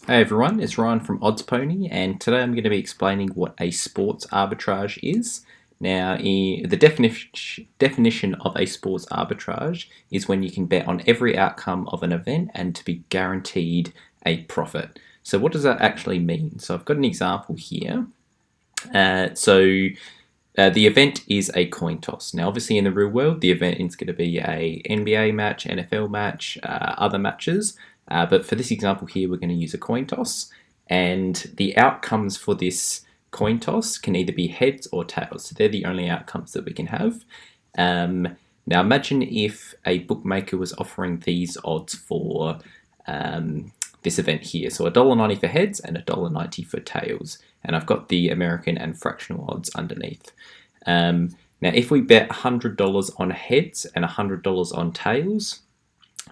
Hey everyone, it's Ryan from Odds Pony, and today I'm going to be explaining what a sports arbitrage is. Now, the definition of a sports arbitrage is when you can bet on every outcome of an event and to be guaranteed a profit. So, what does that actually mean? So, I've got an example here. The event is a coin toss. Now, obviously, in the real world, the event is going to be a NBA match, NFL match, other matches. But for this example here, we're going to use a coin toss, and the outcomes for this coin toss can either be heads or tails. So they're the only outcomes that we can have. Now, imagine if a bookmaker was offering these odds for this event here. So $1.90 for heads and $1.90 for tails. And I've got the American and fractional odds underneath. Now, if we bet $100 on heads and $100 on tails,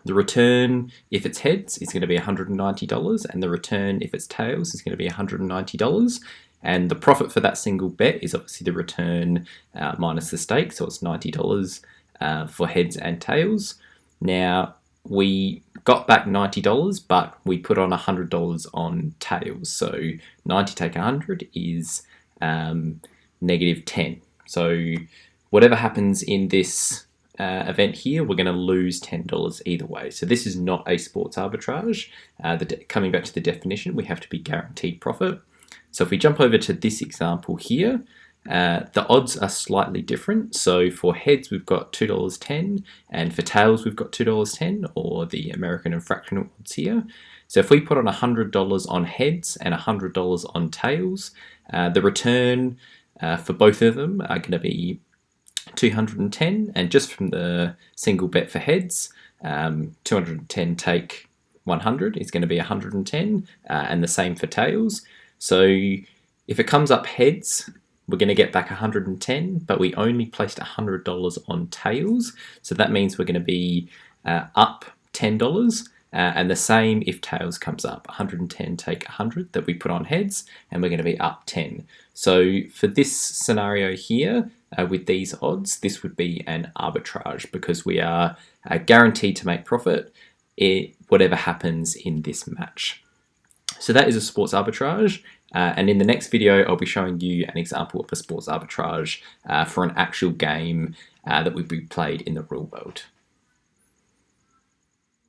the return, if it's heads, is going to be $190, and the return, if it's tails, is going to be $190. And the profit for that single bet is obviously the return minus the stake, so it's $90 for heads and tails. Now, we got back $90, but we put on $100 on tails. So 90 take 100 is negative 10. So whatever happens in this event here, we're going to lose $10 either way. So this is not a sports arbitrage. Coming back to the definition, we have to be guaranteed profit. So if we jump over to this example here, the odds are slightly different. So for heads, we've got $2.10, and for tails, we've got $2.10, or the American and fractional odds here. So if we put on $100 on heads and $100 on tails, the return for both of them are going to be 210, and just from the single bet for heads, 210 take 100 is going to be 110, and the same for tails. So if it comes up heads, we're going to get back 110, but we only placed $100 on tails, so that means we're going to be up $10, and the same if tails comes up, 110 take 100 that we put on heads, and we're going to be up 10. So for this scenario here, with these odds, this would be an arbitrage because we are guaranteed to make profit whatever happens in this match. So that is a sports arbitrage, and in the next video I'll be showing you an example of a sports arbitrage for an actual game that would be played in the real world.